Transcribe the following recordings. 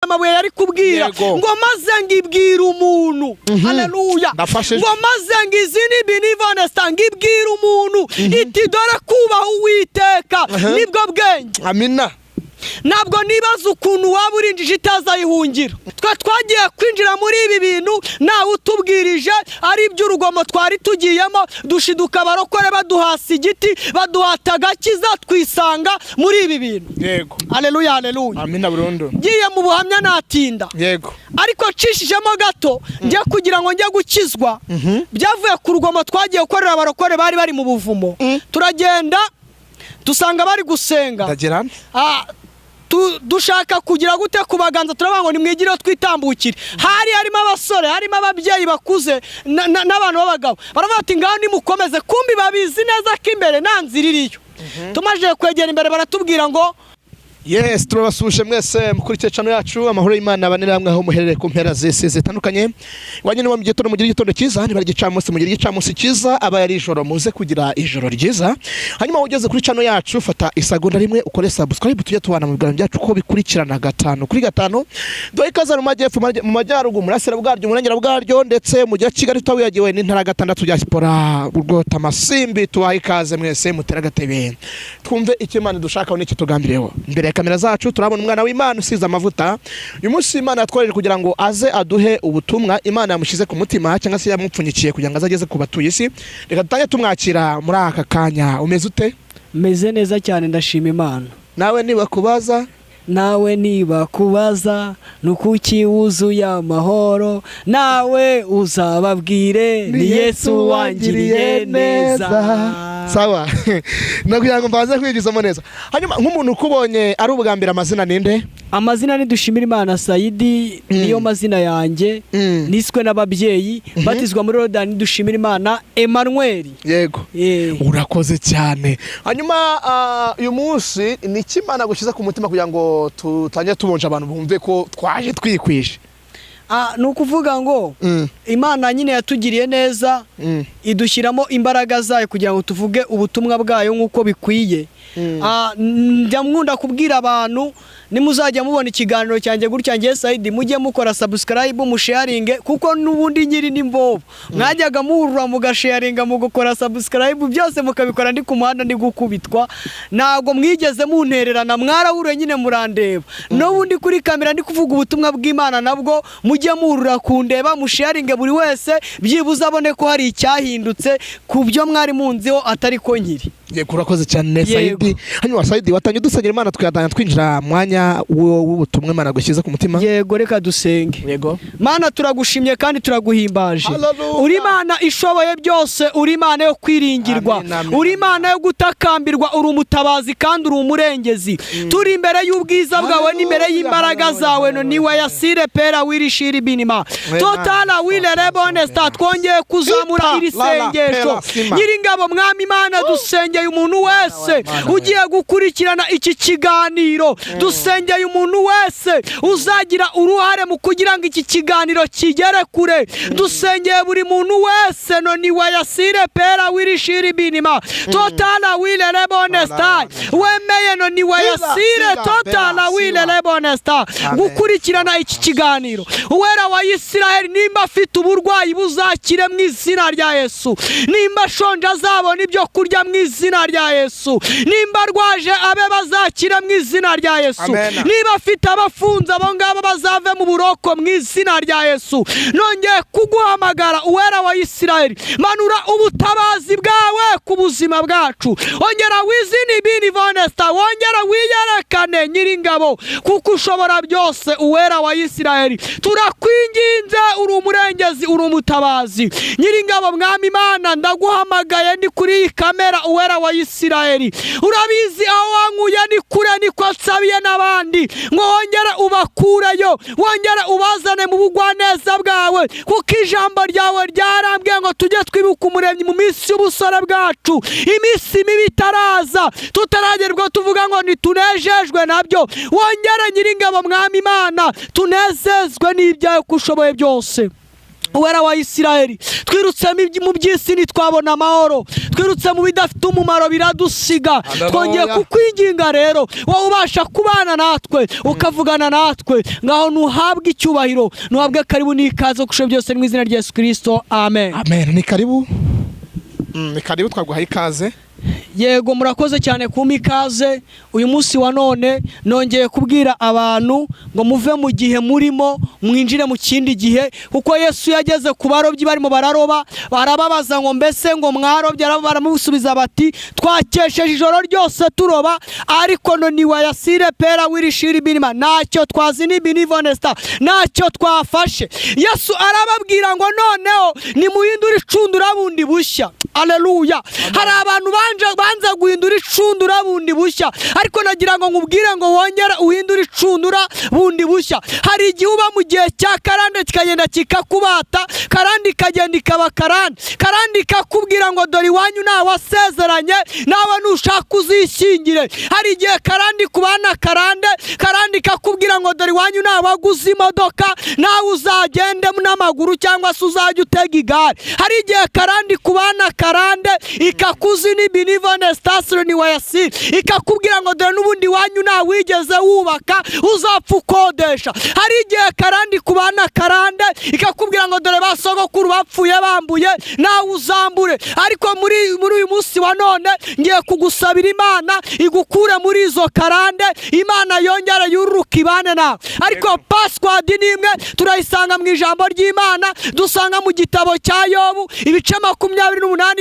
amabuye yari kubwira ngo maze ngibwira umuntu haleluya ngo maze ngizini binivonesta ngibwira umuntu iti dore kubaha Uwiteka nibwo bwenge amina ntabwo nibaza ukuntu waba urinjije itazayihungira twe twagiye kwinjira muri ibi bintu nawe utubwirije ari iby'urugomo twari tugiyemo dushiduka abarokore baduhasa igiti baduhata agakiza twisanga muri ibi bintu yego haleluya haleluya amina burundu ngiye mu buhamya natinda yego ariko cishijemo gato njye kugira ngo njye gukizwa byavuye ku rugomo twagiye gukorera abarokore bari mu buvumo turagenda dusanga bari gusenga ndagirana dushaka kugira gute kubaganza turavuga ngo nimwigire twitambukire harimo abasore harimo ababyeyi bakuze n'abantu b'abagabo baravuga ati ngaho nimukomeze kumbi babizi neza ko imbere nta nzira iriyo tumaze kwegera imbere baratubwira ngo yes turabasuje mwese mukurikiye channel yacu amahoro y'Imana abanira hamwe aho muherere ku mpera zese zitandukanye wanyine mu gitondo mugira igitondo cyiza ni bari gicamunsi mugira igicamunsi cyiza aba yari ijoro muze kugira ijoro ryiza hanyuma ugeze kuri channel yacu fata isagonda rimwe ukore subscribe tujye tubana mu biganiro byacu ko bikurikirana 5 kuri 5 doye kaza mu majyepfo mu majyarugu murasira bwaryo murengera bwaryo ndetse mu gihe Kigali tawiyagiwe n'intara 6 bya spora urwota amasimbi tubaye ikaze mwese mutera gatebe twumve ikimana dushaka n'iki tugambireho mbere kamera zacu turabona umwana w'Imana usize amavuta uyu munsi Imana yatworeje kugira ngo aze aduhe ubutumwa Imana yamushize ku mutima cyangwa se yamupfunyikiye kugira ngo azageze ku batuye isi reka tutanye tumwakira muri aka kanya umeze ute meze neza cyane ndashima Imana nawe niba kubaza nukuki wuzuye amahoro nawe uzababwire ni Yesu wangiriye neza sawa nakugira ngo mbaze kwigizamo neza hanyuma nk'umuntu ukubonye ari ubugambira amazina ninde amazina ni Dushimira Imana Saidi niyo mazina yanjye niswe n'ababyeyi batizwa muri Rodani Dushimira Imana Emmanuel yego urakoze cyane hanyuma uyu munsi ni Imana gushiza ku mutima kugira ngo tutanye tubonje abantu bumve ko twaje twikwishe nukuvuga ngo Imana nyine yatugiriye neza idushyiramo imbaraga zayo kugira ngo tuvuge ubutumwa bwayo nk'uko bikwiye njya nkunda kubwira abantu nimuzajya mubona ikiganiro cyanjye gutya ngiye Saidi mujye mukora subscribe musharinge kuko nubundi nyiri nimbobo mwajyaga muhurura mugasharinga mugukora subscribe byose mukabikora ndi ku muhanda ndi gukubitwa nago mwigeze muntererana mwarahure nyine murandeba nubundi kuri kamera ndi kuvuga ubutumwa bw'Imana nabwo mujye muhurura kundeba musharinge buri wese byibuza abone ko hari icyahindutse ku byo mwari munziho atari ko nkiri yego urakoze cyane Saidi hanyuma Saidi watanye dusengera Imana twiyadanya twinjira mwanya w'ubutumwa Imana gushiza ku mutima yego reka dusenge yego Mana turagushimye kandi turaguhimbaje uri Imana ishoboye byose uri Imana yo kwiringirwa uri Imana yo gutakambirwa uri umutabazi kandi uri umurengezi turi imbere y'ubwiza bwawe n'imbere y'imbaraga zawe no niwe yasire pera wirishiri binima totala wile rebonesta twongeye kuzamura iri sengesho nyiringabo mwami Imana dusengeye umuntu wese ugiye gukurikirana iki kiganiro dusengeye umuntu wese uzagira uruhare mu kugira ngo iki kiganiro kigere kure dusengeye buri muntu wese no niwe yasire pera wirishiri binima totala wile rebonesta wemeye no niwe yasire totala wile rebonesta gukurikirana iki kiganiro uwera wa Isiraheli nimba afite uburwayi buzakire mu izina rya Yesu nimba shonje azabona ibyo kurya mu izina rya Yesu nimba rwaje abe bazakira mu izina rya Yesu niba afite abafunze abo ngabo bazave mu buroko mu izina rya Yesu nongeye kuguhamagara uwera wa Isiraheli manura ubutabazi bwawe ku buzima bwacu ongera wizini bini vonesta wongera wiyerekane nyiringabo kuko ushobora byose uwera wa Isiraheli turakwinginze uri umurengezi uri umutabazi nyiringabo mwami Imana ndaguhamagaye ndi kuri kamera uwera wa Isiraheli urabizi aho wankuye ni kure niko nsabiye n'abandi ngo wongere ubakureyo wongere ubazane mu bugwaneza bwawe kuko ijambo ryawe ryarambwiye ngo tujye twibuka umuremyi mu minsi y'ubusore bwacu iminsi mibi itaraza tutaragerwa tuvuga ngo nitunejejwe nabyo wongere nyiringabo mwami Imana tunezezwe n'ibyawe kushoboye byose wera wa Isiraheli. Twirutse mu by'isi ntitwabona amahoro, twirutse mu bidafite umumaro biradusiga. Twongeye kukwinginga rero, wowe ubasha kubana natwe ukavugana natwe, ngaho nuhabwe icyubahiro, nuhabwe karibu n'ikaze kushe byose mu izina rya Yesu Kristo. Amen. Amen. Ni karibu twaguhaye ikaze. Yego, murakoze cyane kumpa ikaze. Uyu munsi wa none nongeye kubwira abantu ngo muve mu gihe murimo mwinjire mu kindi gihe, kuko Yesu yageze ku barobyi barimo bararoba, barababaza ngo mbese ngo mwarobye, baramusubiza bati twakesheje ijoro ryose turoba, ariko none wayasire pera wirishiri birima ntacyo twazi n'ibinivonesta ntacyo twafashe. Yesu arababwira ngo noneho nimuhindure icundura bundi bushya. Haleluya. Hari abantu banza guhindura icundura bundi bushya, ariko nagira ngo nkubwire ngo wongere uhindure icundura bundi bushya. Hari igihe uba mu gihe cya karande kikagenda kikakubata, karande ikagenda ikaba karande ikakubwira ngo dore iwanyu nawe wasezeranye nawe nushaka uzishyingire. Hari igihe karande kubana karande ikakubwira ngo dore iwanyu nawe waguze imodoka nawe uzagende n'amaguru cyangwa se uzajya utega igare. Hari igihe karande kubana karande ikakuzi n'ibinivone stasiro ni wayasi, ikakubwira ngo dore n'ubundi wanyu nawe wigeze wubaka uzapfa ukodesha. Hari igihe karande kubana karande ikakubwira ngo dore basogokuru bapfuye bambuye nawe uzambure. Ariko muri uyu munsi wa none ngiye kugusabira Imana igukure muri izo karande, Imana yongera yururuka ibane nawe. Ariko password nimwe turayisanga mu ijambo ry'Imana, dusanga mu gitabo cya Yobu ibice 28.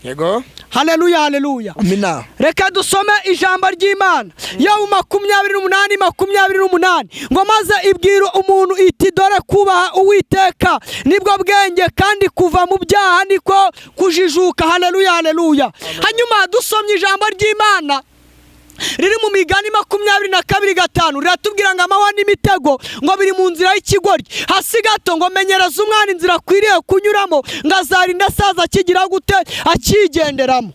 Yego. Haleluya, haleluya. Amina. Reka dusome ijambo ry'Imana. Yobu 28 ngo maze ibwira umuntu iti dore kubaha Uwiteka nibwo bwenge, kandi kuva mu byaha niko kujijuka. Haleluya, haleluya. Hanyuma dusomye ijambo ry'Imana riri mu Migani 22:5 riratubwira ngo amahwa n'imitego ngo biri mu nzira y'ikigoryi, hasi gato ngo menyereza umwana inzira akwiriye kunyuramo, ngo azarinda asaza akigira gute akigenderamo.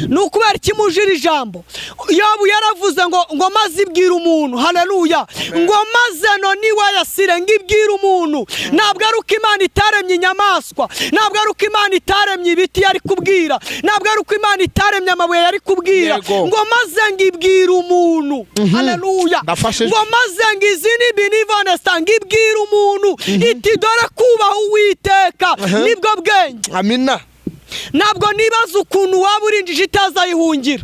Nukubera ikimujira ijambo. Yobu yaravuze ngo maze ibwira umuntu. Haleluya. Ngo maze none wayasire ngibwira umuntu. Ntabwo ari uko Imana itaremye inyamaswa, ntabwo ari uko Imana itaremye ibiti yari kubwira, ntabwo ari uko Imana itaremye amabuye yari kubwira. Ngo maze ngibwira umuntu. Haleluya. Ngo maze ngizini binivonesta ngibwira umuntu iti dore kubaha Uwiteka nibwo bwenge. Amina. Ntabwo nibaza ukuntu waba urinjije itazayihungira.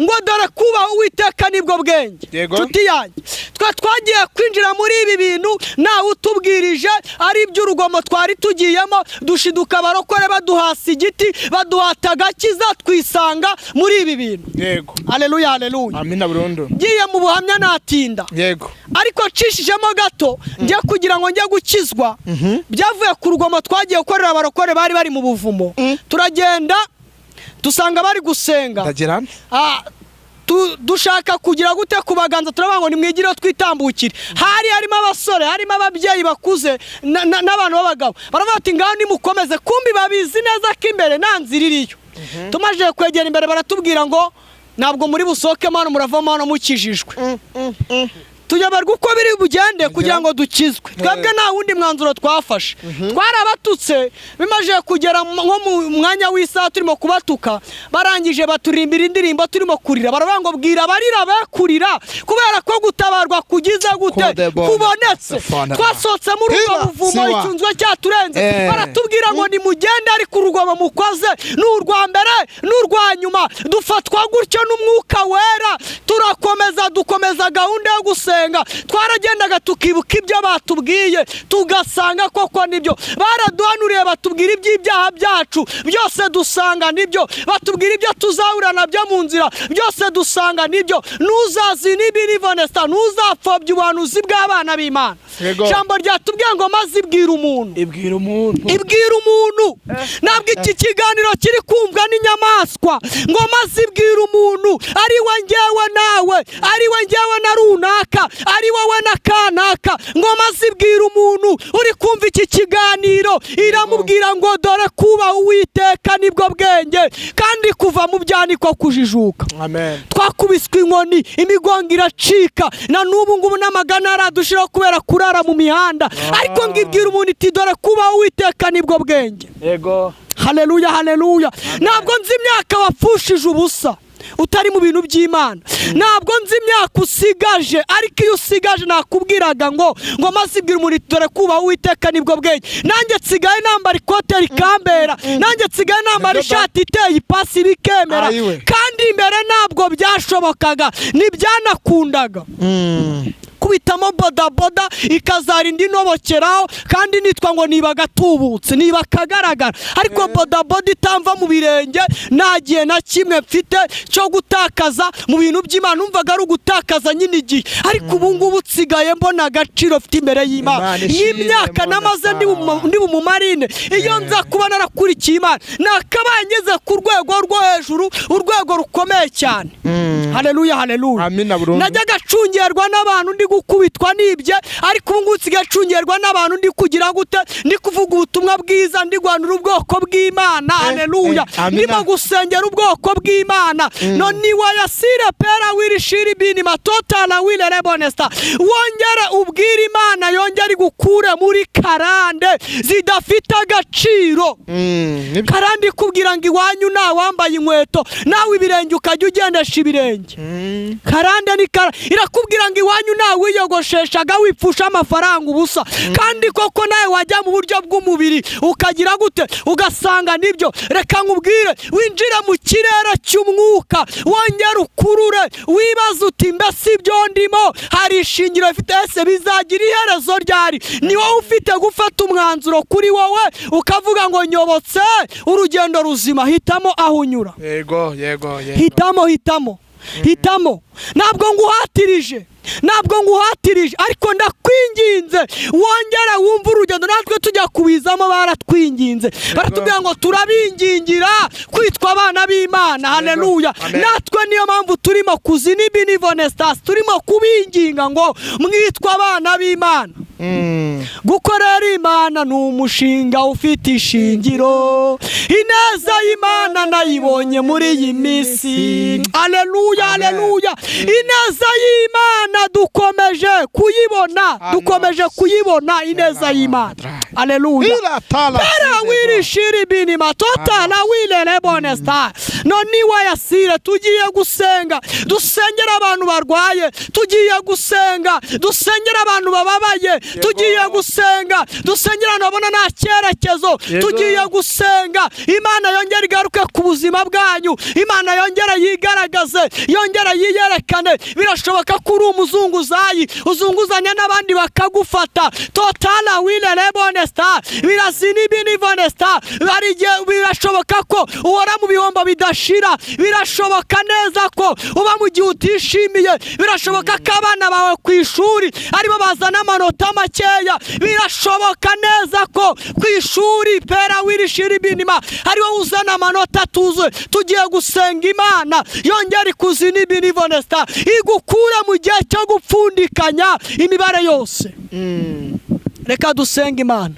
Ngo dore kubaha Uwiteka nibwo bwenge. Tuti yanjye twe twagiye kwinjira muri ibi bintu nawe utubwirije ari iby'urugomo twari tugiyemo, dushiduka abarokore baduhasa igiti baduhata agakiza twisanga muri ibi bintu. Yego. Haleluya, haleluya. Amina burundu. Ngiye mu buhamya natinda. Yego. Ariko cishijemo gato njye kugira ngo njye gukizwa, byavuye ku rugomo twagiye gukorera abarokore bari mu buvumo. Turagenda dusanga bari gusenga. Ndagirana. Dushaka kugira gute kubaganza, turavuga ngo nimwigire twitambukire. Harimo abasore, harimo ababyeyi bakuze n'abantu b'abagabo. Baravuga ati ngaho nimukomeze, kumbi babizi neza ko imbere nta nzira iriyo. Tumaje kwegera imbere baratubwira ngo ntabwo muri busohoke mano muravamo hano mukijijwe. Tuyoberwa uko biri bugende kugira ngo dukizwe. Twebwe nta wundi mwanzuro twafashe. Twarabatutse bimaje kugera nko mu mwanya w'isaha turimo kubatuka, barangije baturimbira indirimbo turimo kurira. Baravuga ngo bwira barira bakurira kubera ko gutabarwa kugize gute kubonetse. Twasotse muri urwo buvumo icyunzwe cyaturenze. Baratubwira ngo ni mugende ari ku rugomo mukoze n'urwa mbere n'urwa nyuma. Dufatwa gutyo n'umwuka wera, turakomeza dukomeza gahunda yo gusenga. Twaragendaga tukibuka ibyo batubwiye, tugasanga koko nibyo. Baraduhanuriye batubwira iby'ibyaha byacu byose dusanga nibyo, batubwira ibyo tuzahura nabyo mu nzira byose dusanga nibyo. Nuzazi n'ibinivonesta ntuzapfobya ubuhanuzi bw'abana b'Imana. Jambo ryatubwiye ngo maze ibwira umuntu. Ibwira umuntu. Ntabwo iki kiganiro kiri kumvwa n'inyamaswa. Ngo maze ibwira umuntu ari we njyewe nawe, ari we njyewe wowe na runaka, ari wowe na kanaka, ngo maze ibwira umuntu uri kumva iki kiganiro, iramubwira ngo dore kubaha Uwiteka nibwo bwenge, kandi kuva mu byaniko kujijuka. Amen. Twakubiswe inkoni, imigongo iracika, na n'ubu ngubu n'amagana aradushiraho kubera kurara mu mihanda, ariko ngibwira umuntu iti dore kubaha Uwiteka nibwo bwenge. Yego. Haleluya, haleluya. Ntabwo nzi imyaka wapfushije ubusa utari mu bintu by'Imana. Ntabwo nzi imyaka usigaje, ariko iyo usigaje nakubwiraga ngo maze ibwira umuntu dore kubaha Uwiteka nibwo bwenge. Nanjye nsigaye nambara ikote rikambera, nanjye nsigaye nambara ishati iteye ipasi bikemera, kandi imbere ntabwo byashobokaga, ntibyanakundaga. Kubitamo bodaboda ikazarinda inobokeraho, kandi nitwa ngo niba gatubutse, niba kagaragara, ariko bodaboda itamva mu birenge nta gihe na kimwe mfite cyo gutakaza mu bintu by'Imana. Numvaga ari ugutakaza nyine igihe, ariko ubu ngubu nsigaye mbona agaciro mfite imbere y'Imana. N'imyaka namaze ndi bumumarine, iyo nza kuba narakurikiye Imana nakabaye ngeze ku rwego rwo hejuru, urwego rukomeye cyane. Haleluya, haleluya. Najyaga acungerwa n'abantu ndi gukubitwa nibye, ariko ubu ngubu nsigaye acungerwa n'abantu ndi kugira gute, ndi kuvuga ubutumwa bwiza, ndi guhanura ubwoko bw'Imana. Haleluya. Ndimo gusengera ubwoko bw'Imana. None wayasire pera wirishiri bini matotala wile lebonesta, wongere ubwira Imana yongere gukure muri karande zidafite agaciro. Karande kubwira ngo iwanyu nta wambaye inkweto, nawe ibirenge ukajya ugendesha ibirenge. Karande ni irakubwira ngo iwanyu nta wiyogosheshaga wipfusha amafaranga ubusa, kandi koko nawe wajya mu buryo bw'umubiri ukagira gute, ugasanga nibyo. Reka nkubwire, winjire mu kirere cy'umwuka, wongere ukurure, wibaza uti mbese ibyo ndimo hari ishingiro bifite, ese bizagira iherezo ryari? Ni wowe ufite gufata umwanzuro kuri wowe ukavuga ngo nyobotse urugendo ruzima. Hitamo aho unyura. Yego. Hitamo. Ntabwo nguhatirije, ariko ndakwinginze wongere wumva urugendo. Natwe tujya kubizamo baratwinginze, baratubwira ngo turabingingira kwitwa abana b'Imana. Haleluya. Natwe niyo mpamvu turimo kuzina ibinivonestas, turimo kubinginga ngo mwitwa abana b'Imana. Gukorera Imana ni umushinga ufite ishingiro, ineza y'Imana nayibonye muri iyi minsi. Haleluya, haleluya. Ineza y'Imana dukomeje kuyibona ineza y'Imana. Haleluya. Para wirishiri bini matotala wile lebonesta. None wayasire tugiye gusenga, dusengera abantu barwaye, tugiye gusenga, dusengera abantu bababaye, tugiye gusenga, dusengera abantu babona nta cyerekezo, tugiye gusenga. Imana yongera igaruke ku buzima bwanyu, Imana yongera yigaragaze, yongera yiyerekane. Birashoboka ko uri umuzunguzayi, uzunguzanya n'abandi bakagufata. Totala wile lebonesta, birazini binivonesta. Birashoboka ko uhora mu bihombo bidashira, birashoboka neza ko uba mu gihe utishimiye, birashoboka ko abana bawe ku ishuri aribo bazana amanota makeya, birashoboka neza ko ku ishuri pera wirishiri binima aribo uzana amanota atuzuye. Tugiye gusenga Imana yongera ikuzina ibinivonesta, igukura mu gihe cyo gupfundikanya imibare yose. Reka dusenga Imana.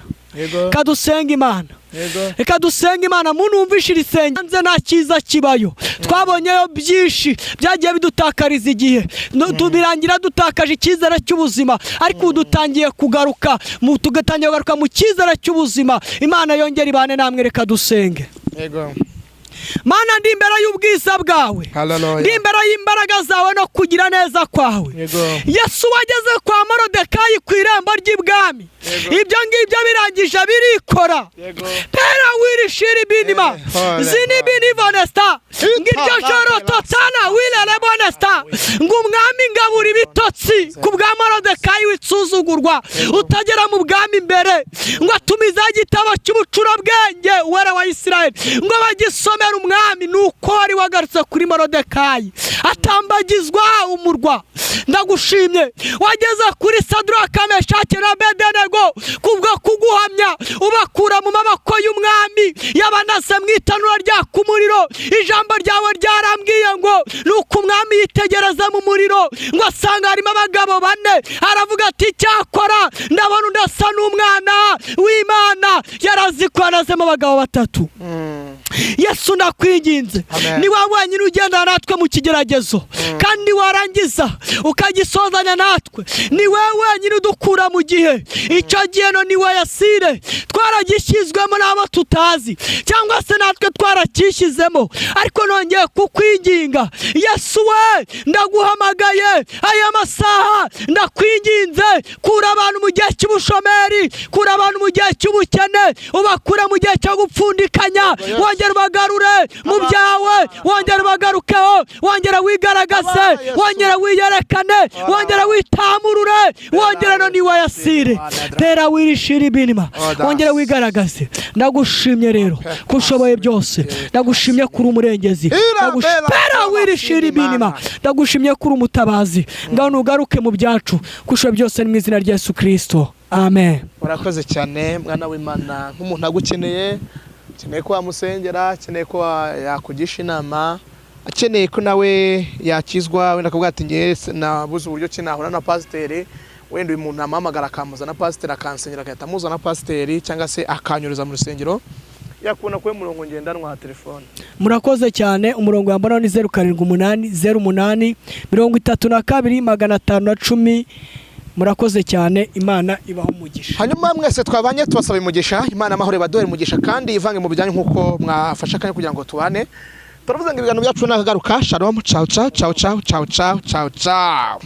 Reka dusenga Imana. Munumvishe irisenge nze nta cyiza kibayo. Twabonyeyo byinshi byagiye bidutakariza igihe, birangira dutakaje icyizere cy'ubuzima, ariko dutangiye kugaruka mu cyizere cy'ubuzima. Imana yongera ibane namwe. Reka dusenge. Mana, ndi imbere y'ubwiza bwawe, ndi imbere y'imbaraga zawe no kugira neza kwawe. Yesu wageze kwa Morodekayi ku irembo ry'ibwami, ibyo ngibyo birangije birikora. Pera wirishiri binima zini binivonesta, ngiryo joro totana wile lebonesta, ngo umwami ngabura ibitotsi ku bwa Morodekayi witsuzugurwa utagera mu bwami imbere, ngo atumiza igitabo cy'ubucurabwenge uwera wa Isirayeli, ngo bagisomere umwami nuko wari wagarutse kuri Morodekayi atambagizwa umurwa. Ndagushimye wageze kuri Sadraka, Meshaki na Abedenego kubwo kuguhamya ubakura mu maboko y'umwami yabanase mu itanura ryaka umuriro. Ijambo ryawe ryarambwiye ngo nuko umwami yitegereza mu muriro ngo asanga harimo abagabo 4, aravuga ati cyakora ndabona undasa n'umwana w'Imana. Yarazikwanazemo abagabo 3. Yesu nakwinginze ni wowe wenyine ugenda natwe mu kigeragezo kandi warangiza ukagisozanya natwe. Ni wowe wenyine udukura mu gihe icyo gihe no ni wowe Yasire twaragishyizwemo n'abo tutazi cyangwa se natwe twarakishyizemo, ariko nongeye kukwinginga Yesu we ndaguhamagaye aya masaha ndakwinginze kura abantu mu gihe cy'ubushomeri, kura abantu mu gihe cy'ubukene, ubakura mu gihe cyo gupfundikanya. Wongera ubagarure mu byawe, wongera ubagarukeho, wongera wigaragaze, wongera wiyerekane, wongera witamurure, wongera no ni wa Yasire pera wirishira ibinima, wongera wigaragaze. Ndagushimye rero kushoboye byose, ndagushimye kuri umurengezi, pera wirishira ibinima, ndagushimye kuri umutabazi. Ngano ugaruke mu byacu kushoboye byose mu izina rya Yesu Kristo, amen. Urakoze cyane mwana w'Imana. Nk'umuntu agukeneye, akeneye ko wamusengera, akeneye ko yakugisha inama, akeneye ko nawe yakizwa, wenda akavuga ati ngiye nabuze uburyo kinahura na pasiteri, wenda uyu muntu amuhamagara akamuzana pasiteri akansengera agahita amuzana pasiteri, cyangwa se akanyuriza mu rusengero, yakubona kuri murongo ngendanwa wa telefone. Murakoze cyane. Umurongo wambara ni 0788 08 32 510. Murakoze cyane, Imana ibaho umugisha. Hanyuma mwese twabanye tubasaba umugisha, Imana amahoro baduhere umugisha kandi ivange mu bijyanye nkuko mwafasha akanya kugira ngo tubane. Turavuze ngo ibiganiro byacu nakagaruka. Shalom, ciao ciao ciao ciao ciao ciao ciao.